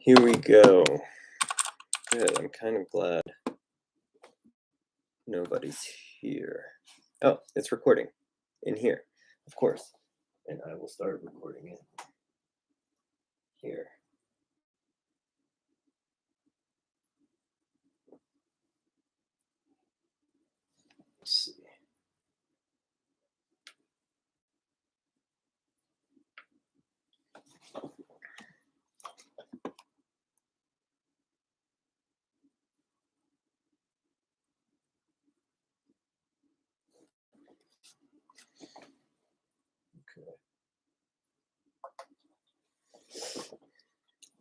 Here we go. Good, I'm kind of glad nobody's here. Oh, it's recording in here, of course. And I will start recording it here. Let's see.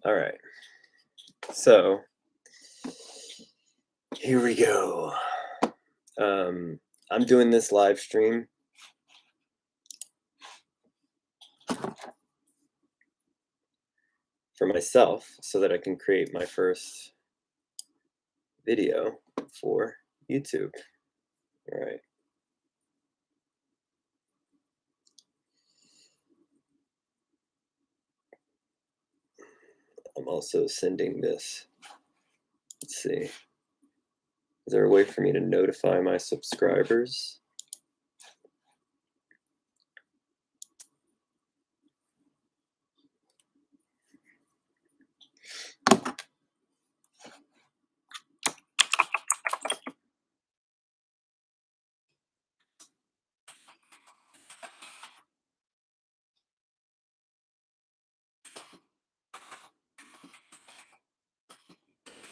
All right, so here we go. I'm doing this live stream for myself so that I can create my first video for YouTube. All right. I'm also sending this. Let's see. Is there a way for me to notify my subscribers?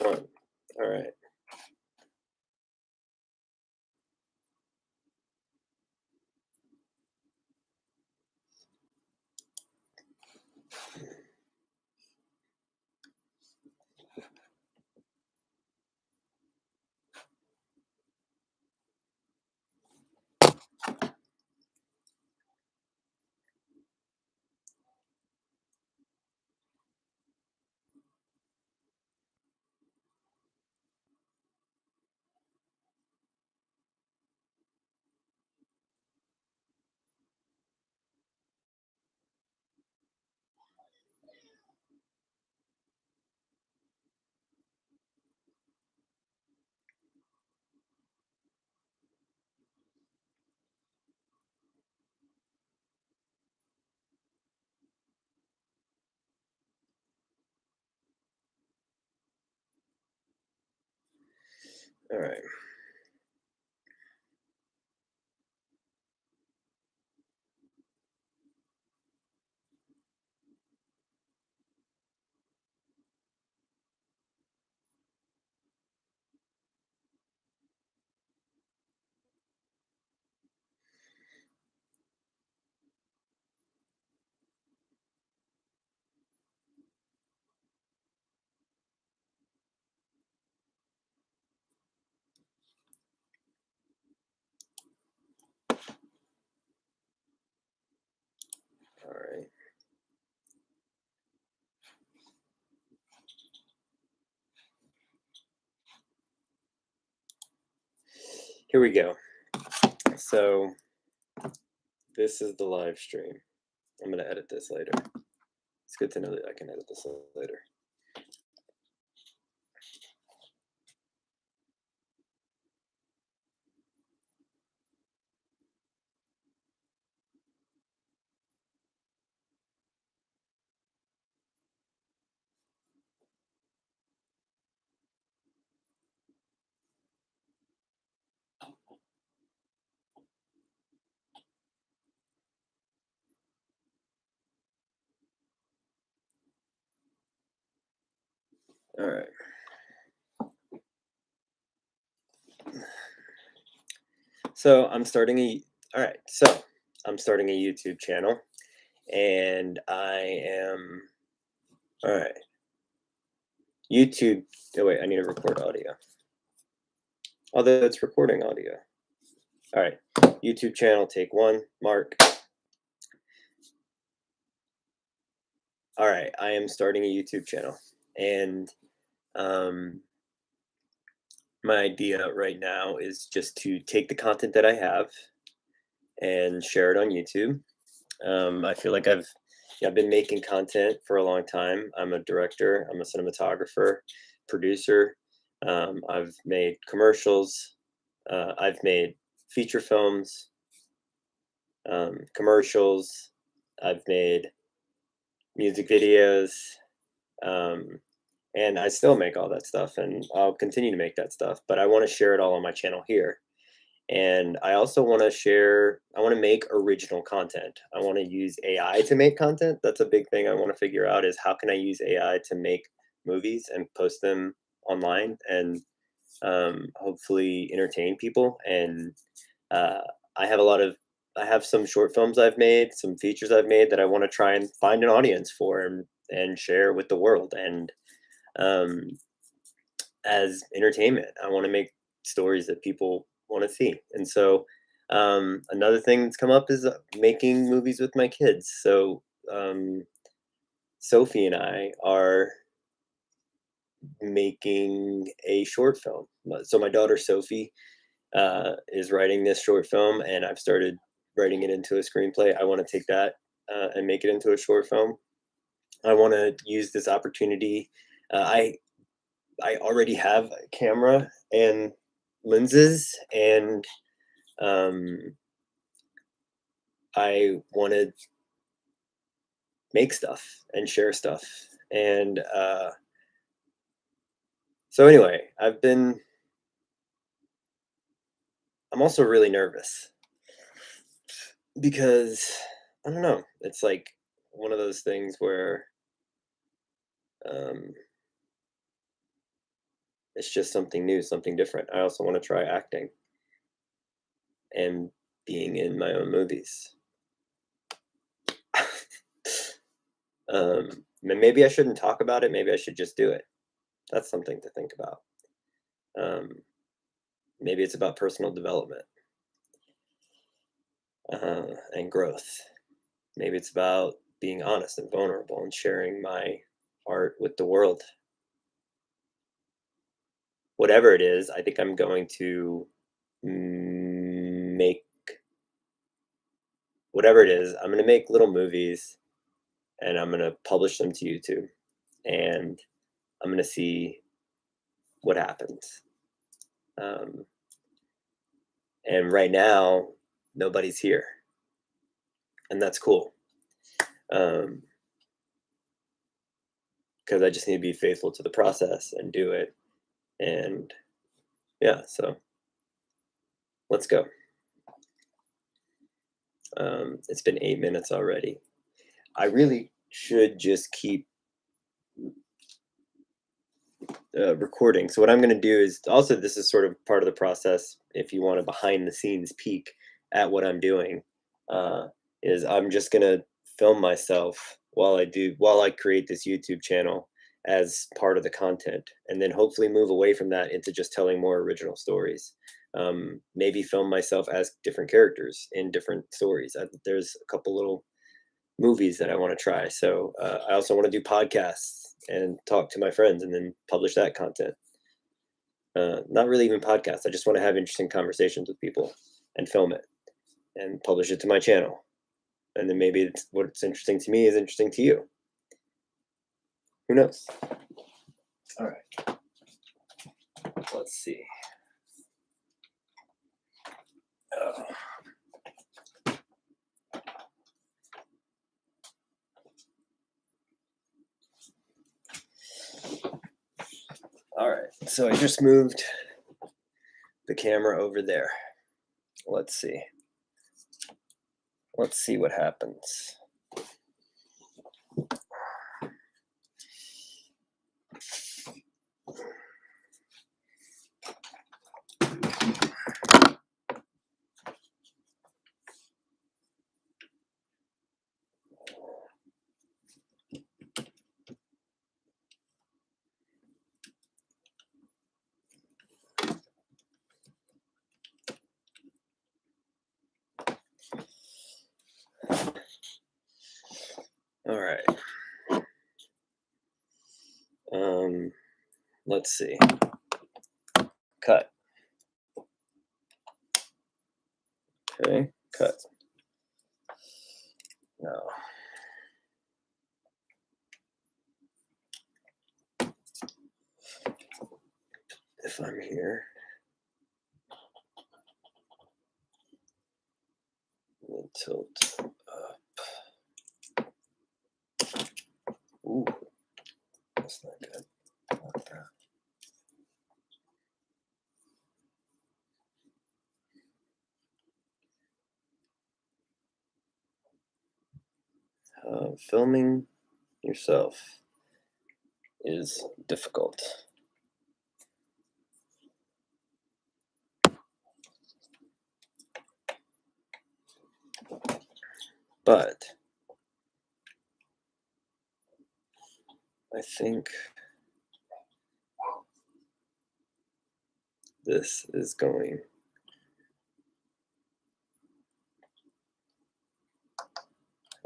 All right. All right. All right. Here we go. So this is the live stream. I'm going to edit this later. It's good to know that I can edit this later. All right. So I'm starting a YouTube channel, and I am all right. YouTube. Oh wait, I need to record audio. Although it's recording audio. All right. YouTube channel, take one. Mark. All right, I am starting a YouTube channel, and my idea right now is just to take the content that I have and share it on YouTube. I feel like I've I've been making content for a long time. I'm a director, I'm a cinematographer, producer. I've made commercials, I've made feature films, commercials, I've made music videos, um, and I still make all that stuff, and I'll continue to make that stuff. But I want to share it all on my channel here. And I also want to share, I want to make original content. I want to use AI to make content. That's a big thing I want to figure out is how can I use AI to make movies and post them online and hopefully entertain people. And uh, I have a lot of, I have some short films I've made, some features I've made that I want to try and find an audience for and share with the world. And um, as entertainment, I want to make stories that people want to see. And so another thing that's come up is making movies with my kids. So um, Sophie and I are making a short film. So my daughter Sophie is writing this short film, and I've started writing it into a screenplay. I want to take that and make it into a short film. I want to use this opportunity. I already have a camera and lenses, and um, I want to make stuff and share stuff. And so anyway, I'm also really nervous because I don't know. It's like one of those things where um, it's just something new, something different. I also want to try acting and being in my own movies. Maybe I shouldn't talk about it. Maybe I should just do it. That's something to think about. Um, maybe it's about personal development and growth. Maybe it's about being honest and vulnerable and sharing my art with the world. Whatever it is, I think I'm going to make whatever it is. I'm going to make little movies and I'm going to publish them to YouTube and I'm going to see what happens. And right now, nobody's here, and that's cool. Because I just need to be faithful to the process and do it. And yeah, so let's go. It's been 8 minutes already. I really should just keep recording. So what I'm going to do is also, this is sort of part of the process. If you want a behind the scenes peek at what I'm doing, is I'm just going to film myself while I create this YouTube channel as part of the content, and then hopefully move away from that into just telling more original stories. Maybe film myself as different characters in different stories. There's a couple little movies that I want to try. So I also want to do podcasts and talk to my friends and then publish that content. Not really even podcasts. I just want to have interesting conversations with people and film it and publish it to my channel. And then maybe what's interesting to me is interesting to you. Who knows? All right. Let's see. All right. So I just moved the camera over there. Let's see. Let's see what happens. All right. Let's see. Cut. Okay, cut. No. if I'm here. We'll tilt up. Ooh, that's not good. Like that. Filming yourself is difficult. But I think this is going.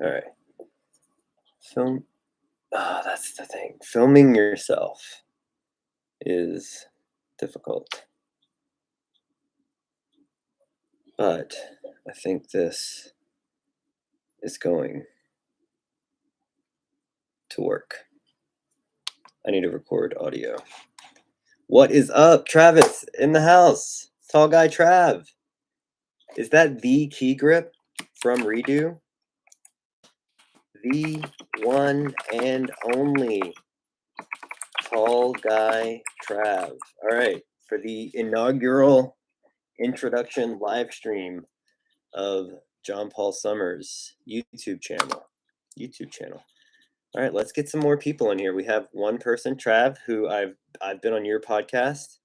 All right. That's the thing. Filming yourself is difficult. But I think this is going to work. I need to record audio. What is up, Travis in the house? Tall guy Trav. Is that the key grip from Redo? The one and only Tall guy Trav. All right, for the inaugural introduction live stream of John Paul Summers' YouTube channel. All right, let's get some more people in here. We have one person, Trav, who I've been on your podcast.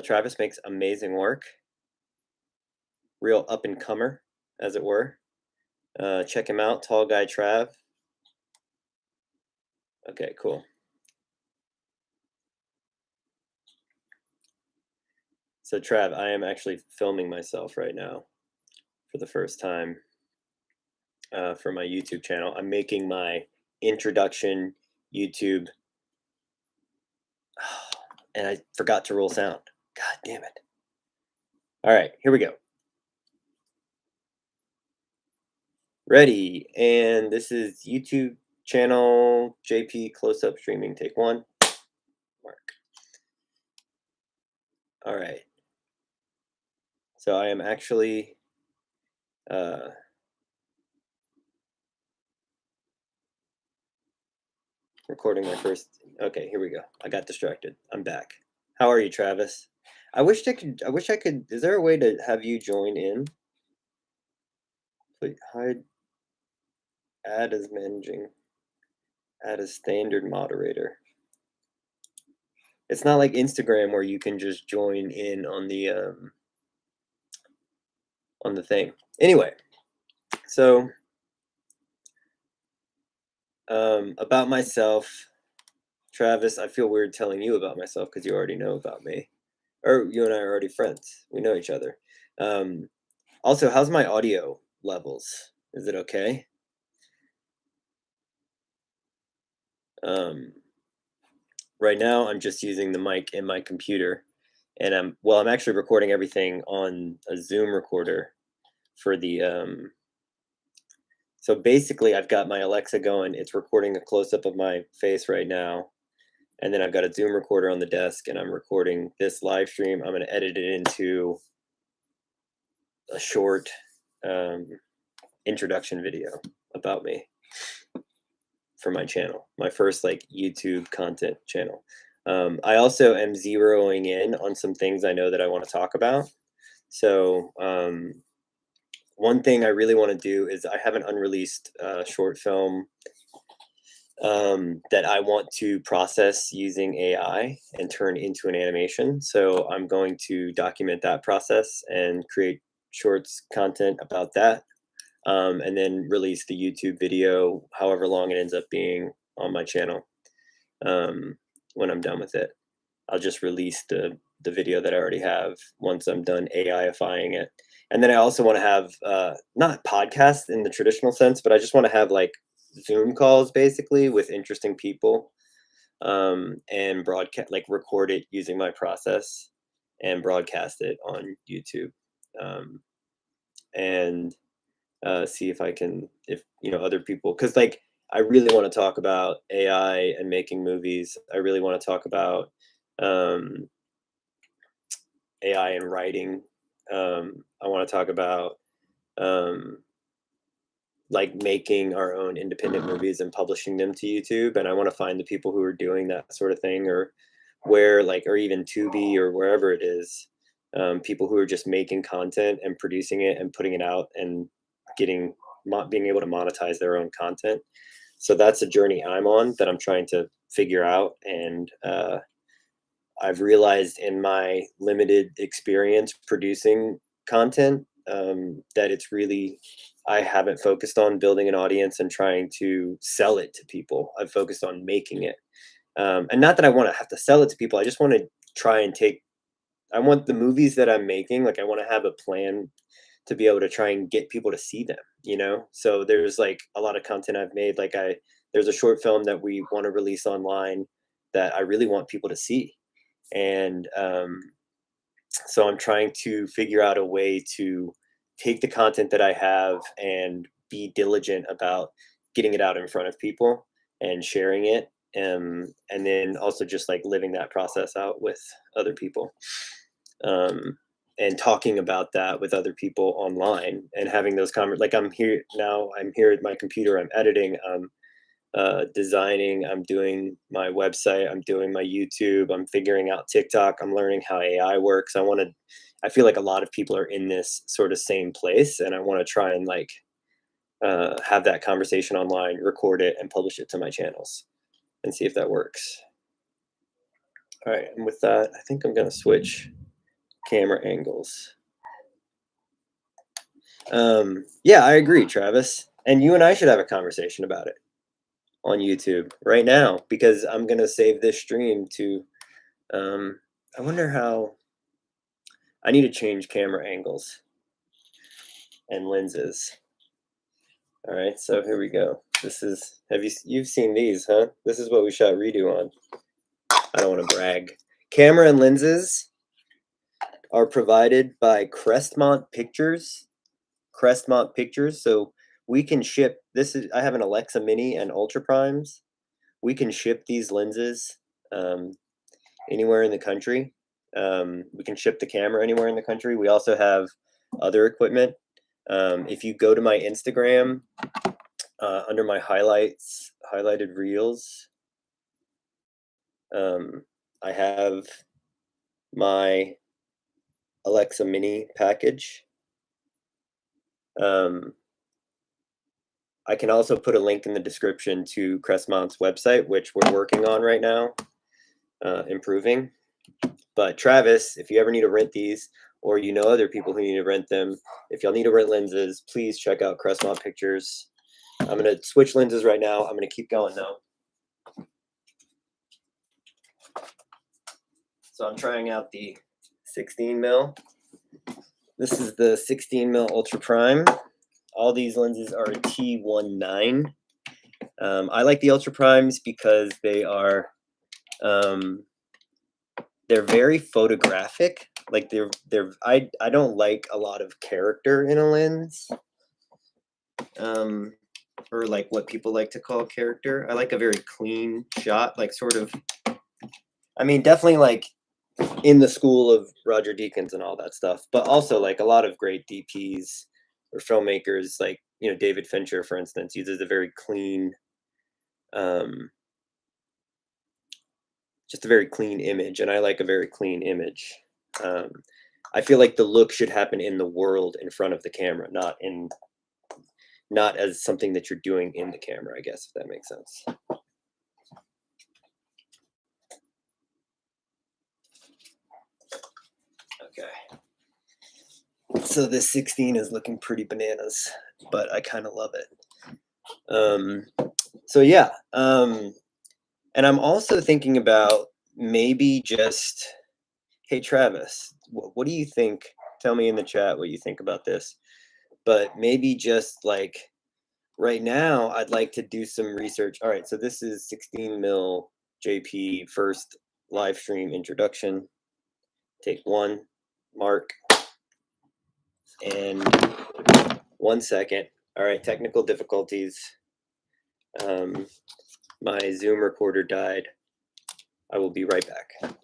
Travis makes amazing work. Real up and comer, as it were. Check him out, Tall Guy Trav. Okay, cool. So Trav, I am actually filming myself right now for the first time for my YouTube channel. I'm making my introduction YouTube. And I forgot to roll sound. God damn it. All right, here we go. Ready. And this is YouTube channel JP Close Up Streaming. Take one. Mark. All right. So I am actually recording my first. Okay, here we go. I got distracted. I'm back. How are you, Travis? I wish I could. Is there a way to have you join in? Please hide. Add as managing. Add as standard moderator. It's not like Instagram where you can just join in on the thing. Anyway, so about myself, Travis, I feel weird telling you about myself because you already know about me. Or you and I are already friends. We know each other. Also, how's my audio levels? Is it okay? Right now, I'm just using the mic in my computer, and I'm actually recording everything on a Zoom recorder for the. So basically, I've got my Alexa going. It's recording a close up of my face right now. And then I've got a Zoom recorder on the desk, and I'm recording this live stream. I'm going to edit it into a short introduction video about me for my channel, my first like YouTube content channel. I also am zeroing in on some things I know that I want to talk about. So one thing I really want to do is I have an unreleased short film that I want to process using AI and turn into an animation. So I'm going to document that process and create shorts content about that, and then release the YouTube video, however long it ends up being on my channel. When I'm done with it, I'll just release the video that I already have once I'm done AIifying it. And then I also want to have not podcasts in the traditional sense, but I just want to have like Zoom calls basically with interesting people, and broadcast, like record it using my process and broadcast it on YouTube, and see if I can, if other people, because like I really want to talk about AI and making movies. I really want to talk about AI in writing. I want to talk about um, like making our own independent movies and publishing them to YouTube. And I want to find the people who are doing that sort of thing, or where like, or even Tubi or wherever it is, people who are just making content and producing it and putting it out and getting being able to monetize their own content. So that's a journey I'm on that I'm trying to figure out. And I've realized in my limited experience producing content that it's really, I haven't focused on building an audience and trying to sell it to people. I've focused on making it. And not that I want to have to sell it to people. I just want to try and take, I want the movies that I'm making, like I want to have a plan to be able to try and get people to see them, you know? So there's like a lot of content I've made. Like there's a short film that we want to release online that I really want people to see. And so I'm trying to figure out a way to take the content that I have and be diligent about getting it out in front of people and sharing it. And then also just like living that process out with other people. Um, and talking about that with other people online and having those like I'm here now, I'm here at my computer, I'm editing, designing, I'm doing my website, I'm doing my YouTube, I'm figuring out TikTok, I'm learning how AI works. I feel like a lot of people are in this sort of same place, and I want to try and like have that conversation online, record it, and publish it to my channels and see if that works. All right, and with that, I think I'm going to switch camera angles. Yeah, I agree, Travis. And you and I should have a conversation about it on YouTube right now, because I'm gonna save this stream to I wonder how I need to change camera angles and lenses. All right, so here we go. This is, you've seen these, huh? This is what we shot Redo on. I don't want to brag. Camera and lenses are provided by Crestmont Pictures. Crestmont Pictures. So we can ship, I have an Alexa Mini and Ultra Primes. We can ship these lenses anywhere in the country. We can ship the camera anywhere in the country. We also have other equipment. If you go to my Instagram, under my highlighted reels, I have my Alexa Mini package. I can also put a link in the description to Crestmont's website, which we're working on right now, improving. But Travis, if you ever need to rent these, or you know other people who need to rent them, if y'all need to rent lenses, please check out Crestmont Pictures. I'm going to switch lenses right now. I'm going to keep going though. So I'm trying out the 16 mil. This is the 16 mil Ultra Prime. All these lenses are a T19. I like the Ultra Primes because they are, they're very photographic. Like I don't like a lot of character in a lens. Or like what people like to call character. I like a very clean shot, like sort of, I mean, definitely like in the school of Roger Deakins and all that stuff, but also like a lot of great DPs or filmmakers, like, you know, David Fincher, for instance, uses a very clean, just a very clean image. And I like a very clean image. I feel like the look should happen in the world in front of the camera, not as something that you're doing in the camera, I guess, if that makes sense. Okay. So this 16 is looking pretty bananas, but I kind of love it. So yeah. And I'm also thinking about maybe just, hey, Travis, what do you think? Tell me in the chat what you think about this. But maybe just like right now, I'd like to do some research. All right, so this is 16 mil JP first live stream introduction. Take one, mark. And 1 second. All right, technical difficulties. My Zoom recorder died. I will be right back.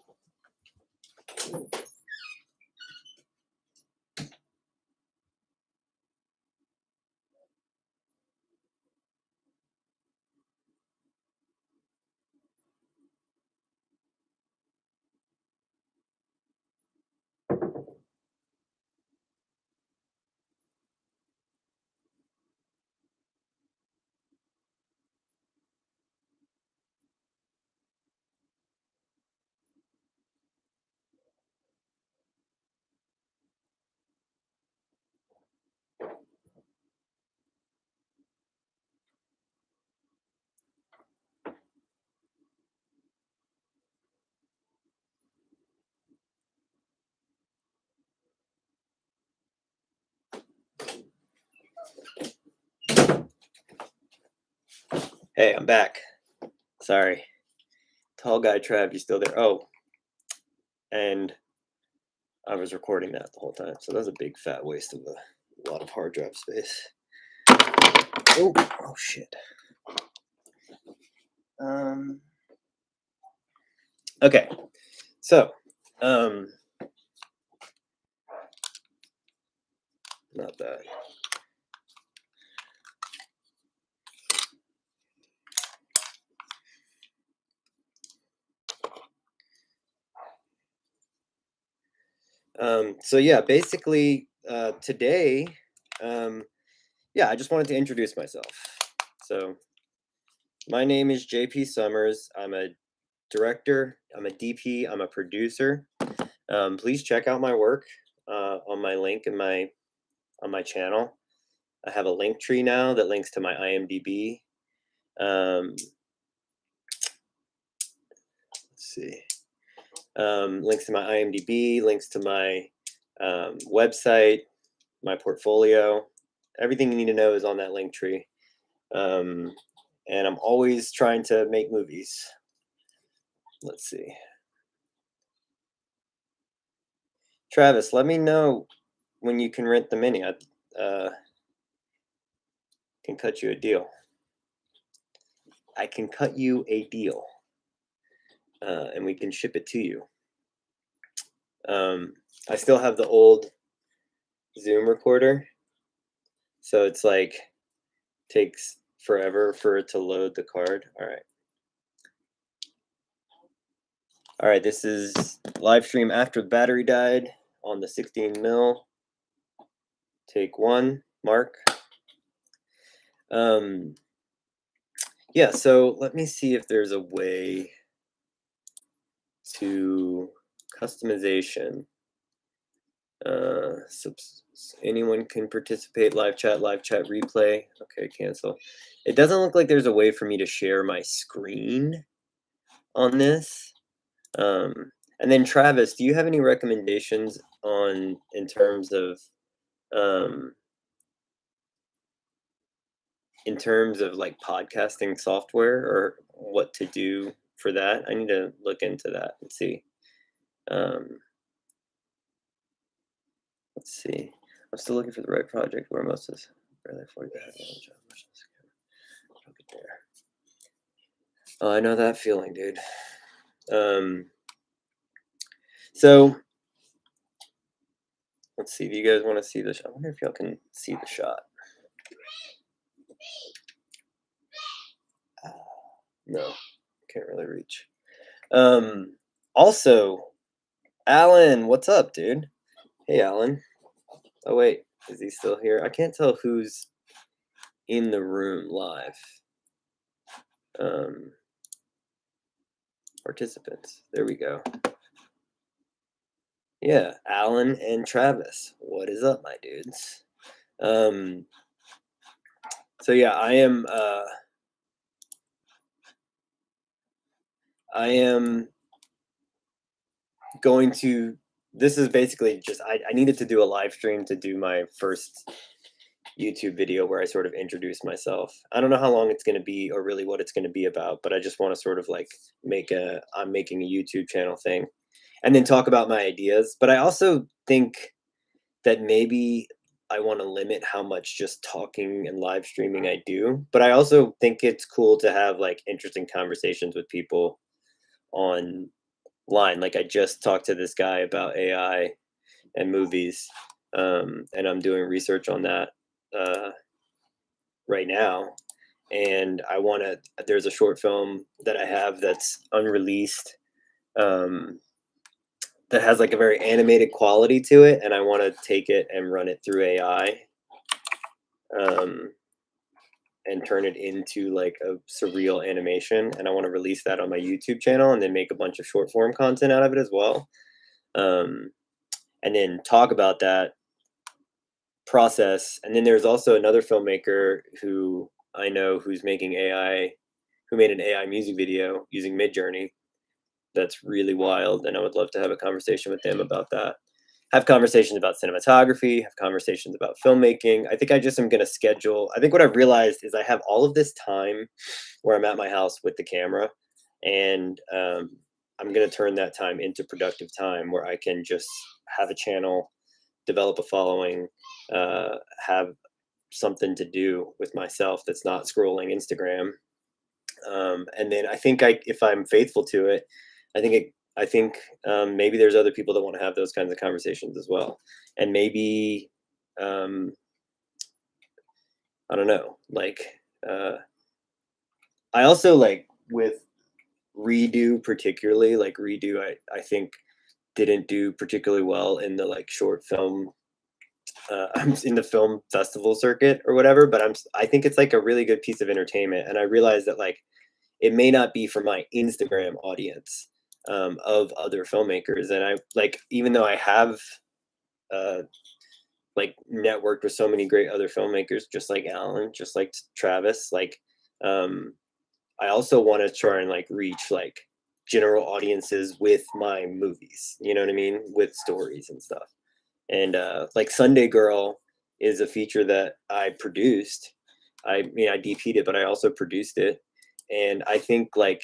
Hey, I'm back. Sorry. Tall guy Trav, you still there? Oh, and I was recording that the whole time. So that was a big fat waste of a lot of hard drive space. Oh shit. Okay. So, not that. So yeah, basically, today, yeah, I just wanted to introduce myself. So, my name is JP Summers. I'm a director, I'm a DP, I'm a producer. Please check out my work on my link in on my channel. I have a link tree now that links to my IMDb. Let's see. Links to my IMDb, links to my website, my portfolio. Everything you need to know is on that link tree. And I'm always trying to make movies. Let's see. Travis, let me know when you can rent the Mini. I can cut you a deal. I can cut you a deal. And we can ship it to you. I still have the old Zoom recorder. So it's like takes forever for it to load the card. All right. All right, this is live stream after the battery died on the 16 mil. Take one, Mark. Yeah, so let me see if there's a way to customization. Anyone can participate, live chat replay. Okay, cancel. It doesn't look like there's a way for me to share my screen on this. And then Travis, do you have any recommendations on in terms of like podcasting software or what to do for that? I need to look into that and see. Let's see. I'm still looking for the right project where most is barely afford to have there. Oh, I know that feeling, dude. So let's see. Do you guys want to see this? I wonder if y'all can see the shot. No, can't really reach. Also, Alan, what's up, dude? Hey, Alan. Oh wait, is he still here? I can't tell who's in the room live. Participants. There we go. Yeah, Alan and Travis. What is up, my dudes? So yeah, I am going to. This is basically just I needed to do a live stream to do my first YouTube video where I sort of introduce myself. I don't know how long it's going to be or really what it's going to be about, but I just want to sort of like I'm making a YouTube channel thing and then talk about my ideas. But I also think that maybe I want to limit how much just talking and live streaming I do. But I also think it's cool to have like interesting conversations with people online. Like I just talked to this guy about AI and movies, and I'm doing research on that right now. And there's a short film that I have that's unreleased that has like a very animated quality to it, and I want to take it and run it through AI, um, and turn it into like a surreal animation. And I want to release that on my YouTube channel, and then make a bunch of short form content out of it as well. Um, and then talk about that process. And then there's also another filmmaker who I know who's making AI, who made an AI music video using Midjourney. That's really wild, and I would love to have a conversation with them about that. Have conversations about cinematography, have conversations about filmmaking. I think I just am going to schedule. I think what I've realized is I have all of this time where I'm at my house with the camera, and I'm going to turn that time into productive time where I can just have a channel, develop a following, have something to do with myself that's not scrolling Instagram. And then I think if I'm faithful to it, I think maybe there's other people that want to have those kinds of conversations as well, and maybe um, I don't know. Like I also like with Redo particularly. Like Redo, I think didn't do particularly well in the like short film. I'm in the film festival circuit or whatever, but I think it's like a really good piece of entertainment, and I realize that like it may not be for my Instagram audience, of other filmmakers. And I like, even though I have uh, like networked with so many great other filmmakers, just like Alan, just like Travis, like um, I also want to try and like reach like general audiences with my movies. You know what I mean? With stories and stuff. And like Sunday Girl is a feature that I produced. I mean, I DP'd it, but I also produced it. And I think like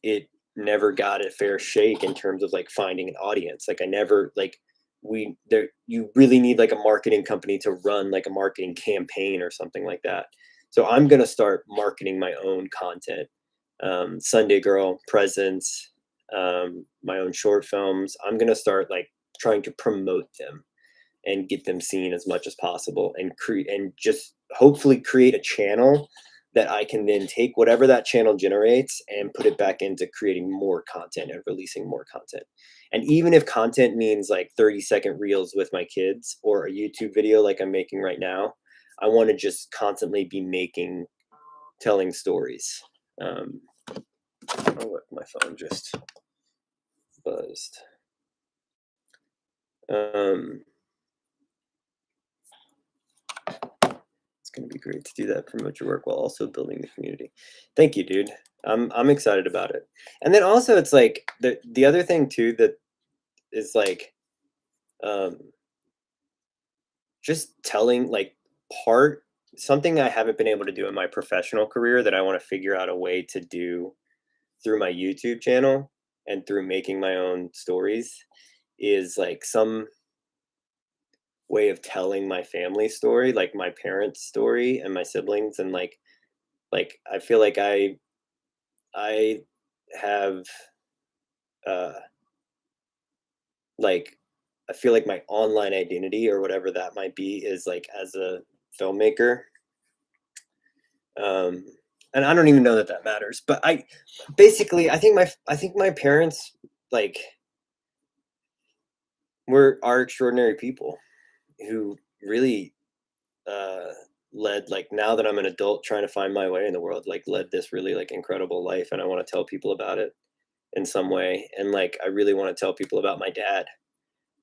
it never got a fair shake in terms of like finding an audience. Like I never like we there you really need like a marketing company to run like a marketing campaign or something like that. So I'm gonna start marketing my own content. Sunday Girl, Presents, my own short films. I'm gonna start like trying to promote them and get them seen as much as possible, and create and just hopefully create a channel that I can then take whatever that channel generates and put it back into creating more content and releasing more content. And even if content means like 30-second reels with my kids or a YouTube video like I'm making right now, I want to just constantly be telling stories. Oh, look, my phone just buzzed. Um, It's going to be great to do that, promote your work while also building the community. Thank you, dude. I'm excited about it. And then also it's like the other thing too that is like um just telling like part something I haven't been able to do in my professional career that I want to figure out a way to do through my YouTube channel and through making my own stories is like some way of telling my family story, like my parents' story and my siblings. And like I feel like I have uh like I feel like my online identity or whatever that might be is like as a filmmaker. Um and I don't even know that that matters, but I basically I think my parents like are extraordinary people who really uh led, like, now that I'm an adult trying to find my way in the world, like led this really like incredible life, and I want to tell people about it in some way. And like I really want to tell people about my dad.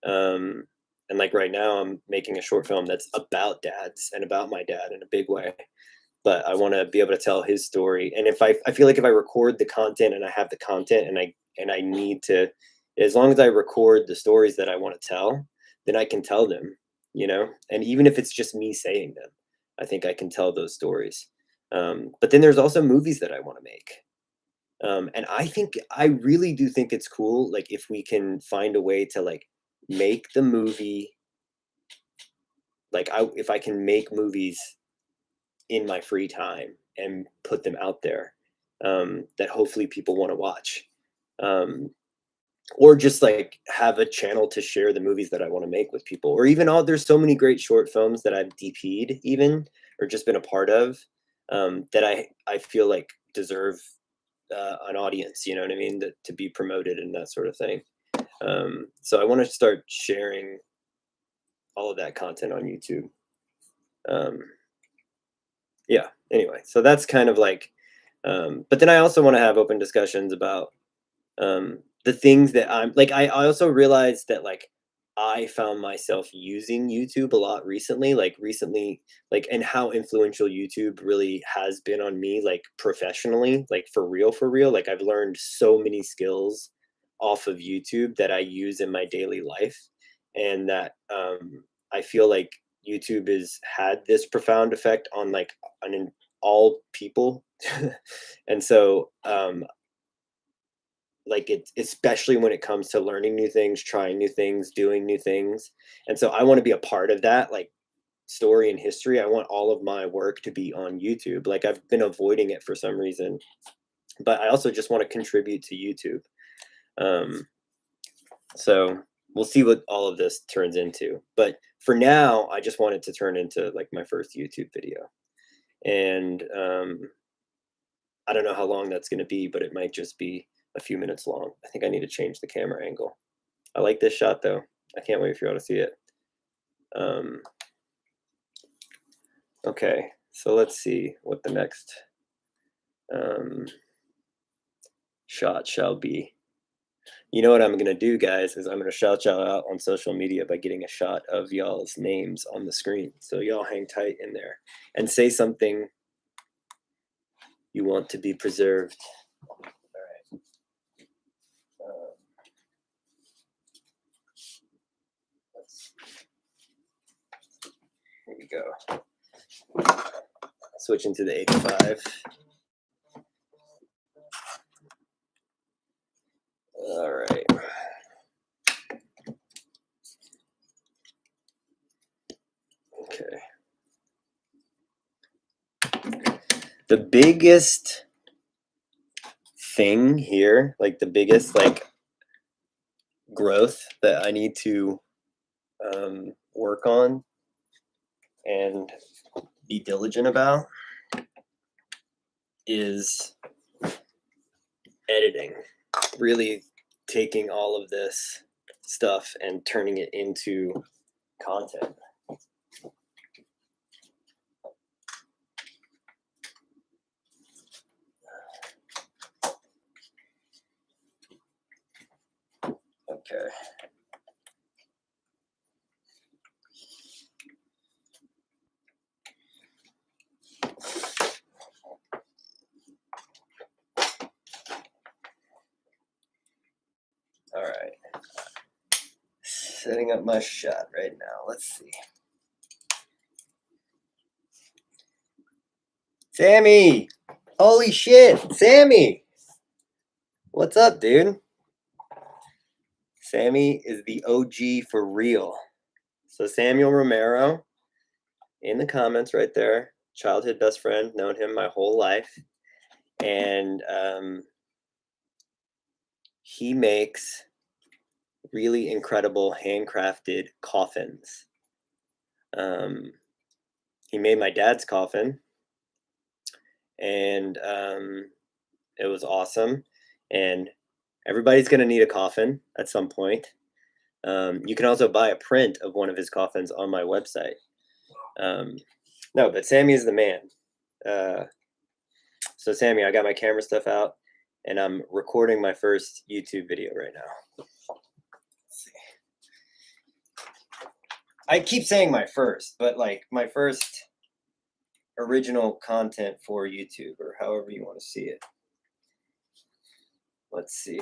Um, and like right now, I'm making a short film that's about dads and about my dad in a big way. But I want to be able to tell his story. And if I feel like if I record the content and I have the content and I need to, as long as I record the stories that I want to tell, then I can tell them, you know. And even if it's just me saying them, I think I can tell those stories. But then there's also movies that I want to make. And I really do think it's cool, like if we can find a way to like make the movie, like if I can make movies in my free time and put them out there, that hopefully people want to watch, um, or just like have a channel to share the movies that I want to make with people, or even there's so many great short films that I've DP'd even or just been a part of, that I feel like deserve an audience, you know what I mean, to be promoted and that sort of thing. So I want to start sharing all of that content on YouTube. Um, yeah. Anyway, so that's kind of like, but then I also want to have open discussions about the things that I'm like. I also realized that like I found myself using YouTube a lot recently, and how influential YouTube really has been on me, like professionally, like for real, for real. Like I've learned so many skills off of YouTube that I use in my daily life, and that I feel like YouTube has had this profound effect on like on all people, and so like it, especially when it comes to learning new things, trying new things, doing new things. And so I want to be a part of that, like story and history. I want all of my work to be on YouTube. Like I've been avoiding it for some reason, but I also just want to contribute to YouTube. um, so we'll see what all of this turns into, but for now I just want it to turn into like my first YouTube video. And I don't know how long that's going to be, but it might just be a few minutes long. I think I need to change the camera angle. I like this shot though. I can't wait for you all to see it. Um, okay, so let's see what the next um, shot shall be. You know what I'm gonna do, guys, is I'm gonna shout y'all out on social media by getting a shot of y'all's names on the screen. So y'all hang tight in there and say something you want to be preserved. All right. Here we go. Switching to the 85. All right. Okay. The biggest thing here, like the biggest like growth that I need to work on and be diligent about, is editing. Really taking all of this stuff and turning it into content. Okay. All right. Setting up my shot right now. Let's see. Sammy! Holy shit! Sammy! What's up, dude? Sammy is the OG for real. So Samuel Romero in the comments right there. Childhood best friend, known him my whole life. And he makes really incredible handcrafted coffins. He made my dad's coffin, and it was awesome. And everybody's going to need a coffin at some point. You can also buy a print of one of his coffins on my website. No, but Sammy is the man. So Sammy, I got my camera stuff out, and I'm recording my first YouTube video right now. Let's see. I keep saying my first, but like my first original content for YouTube, or however you want to see it. Let's see.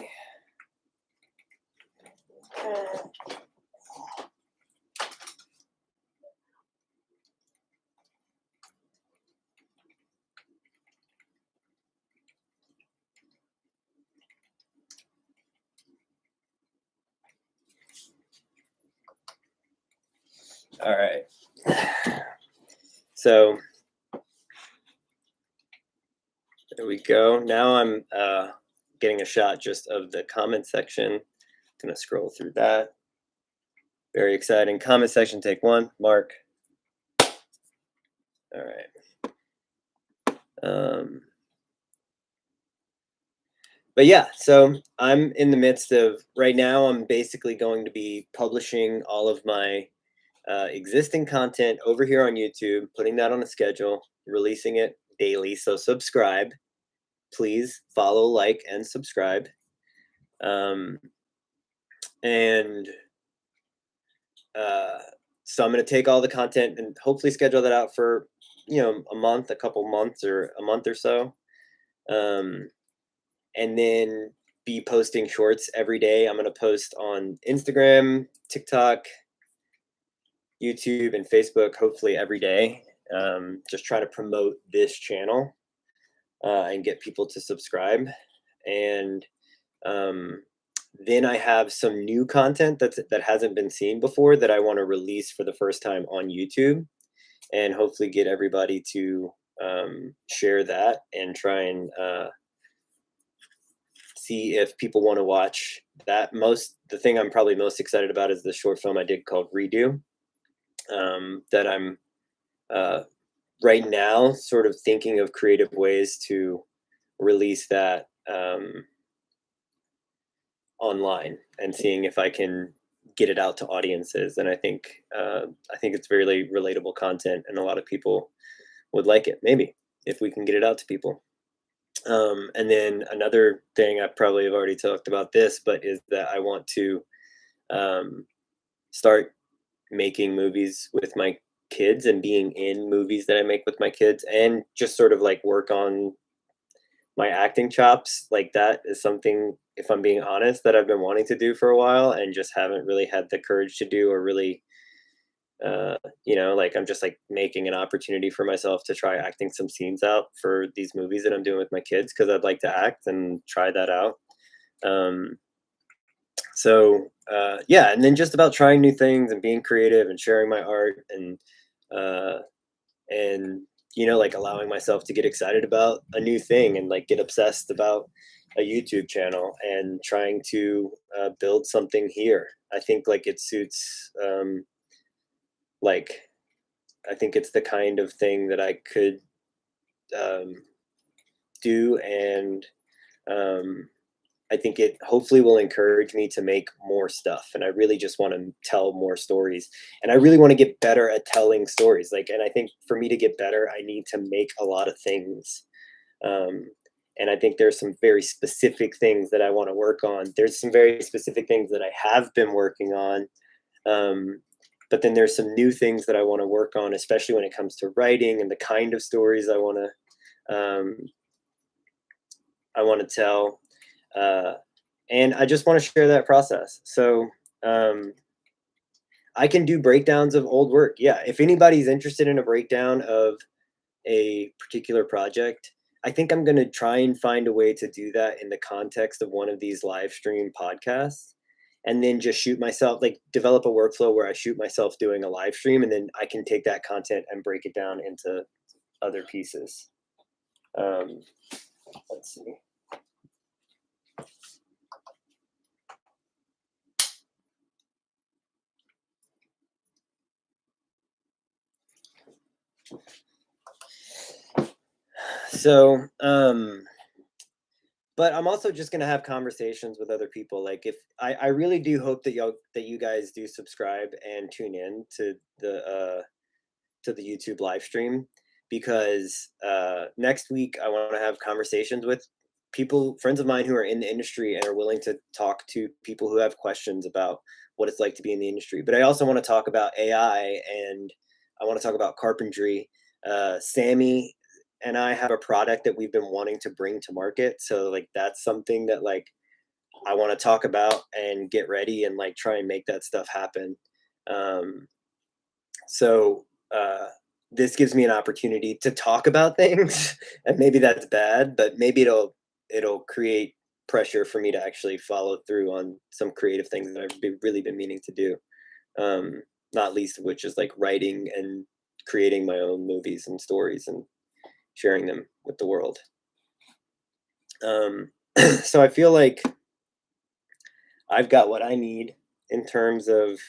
All right. So there we go. Now I'm getting a shot just of the comment section. Gonna scroll through that. Very exciting. Comment section, take one. Mark. All right. but yeah, so I'm in the midst of right now. I'm basically going to be publishing all of my existing content over here on YouTube, putting that on a schedule, releasing it daily. So subscribe, please follow, like, and subscribe. Um, and uh, so I'm going to take all the content and hopefully schedule that out for a month, a couple months, or a month or so. Um, and then be posting shorts every day. I'm going to post on Instagram, TikTok, YouTube, and Facebook, hopefully every day. Just trying to promote this channel and get people to subscribe. And um, then I have some new content that hasn't been seen before that I want to release for the first time on YouTube, and hopefully get everybody to share that and try and see if people want to watch that. The thing I'm probably most excited about is the short film I did called Redo, that I'm uh, right now sort of thinking of creative ways to release that online and seeing if I can get it out to audiences. And I think it's very relatable content, and a lot of people would like it. Maybe if we can get it out to people. And then another thing, I probably have already talked about this, but is that I want to um, start making movies with my kids and being in movies that I make with my kids, and just sort of like work on my acting chops. Like that is something, if I'm being honest, that I've been wanting to do for a while and just haven't really had the courage to do, or really like I'm just like making an opportunity for myself to try acting some scenes out for these movies that I'm doing with my kids, because I'd like to act and try that out. um, yeah, and then just about trying new things and being creative and sharing my art, uh, and like allowing myself to get excited about a new thing and like get obsessed about a YouTube channel and trying to build something here. I think like it suits like I think it's the kind of thing that I could um, do, and um, I think it hopefully will encourage me to make more stuff. And I really just want to tell more stories, and I really want to get better at telling stories. Like, and I think for me to get better, I need to make a lot of things. Um, and I think there's some very specific things that I want to work on. There's some very specific things that I have been working on. Um, but then there's some new things that I want to work on, especially when it comes to writing and the kind of stories um, I want to tell. Uh, and I just want to share that process. So um, I can do breakdowns of old work. Yeah, if anybody's interested in a breakdown of a particular project, I think I'm going to try and find a way to do that in the context of one of these live stream podcasts, and then just shoot myself, like develop a workflow where I shoot myself doing a live stream, and then I can take that content and break it down into other pieces. Um, let's see. So, but I'm also just gonna have conversations with other people. Like, if I really do hope that you guys do subscribe and tune in to the YouTube live stream, because next week I want to have conversations with people, friends of mine who are in the industry and are willing to talk to people who have questions about what it's like to be in the industry. But I also want to talk about AI, and I want to talk about carpentry. Sammy and I have a product that we've been wanting to bring to market. So like that's something that like I want to talk about and get ready and like try and make that stuff happen. Um, so uh, this gives me an opportunity to talk about things, and maybe that's bad, but maybe it'll create pressure for me to actually follow through on some creative things that really been meaning to do. Um, Not least of which is like writing and creating my own movies and stories and sharing them with the world. Um, so I feel like I've got what I need in terms of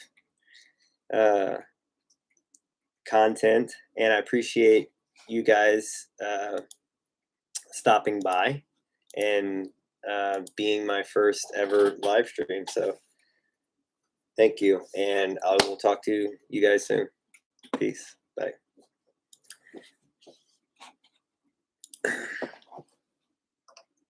uh, content, and I appreciate you guys stopping by and being my first ever live stream. So thank you, and I will talk to you guys soon. Peace. Bye.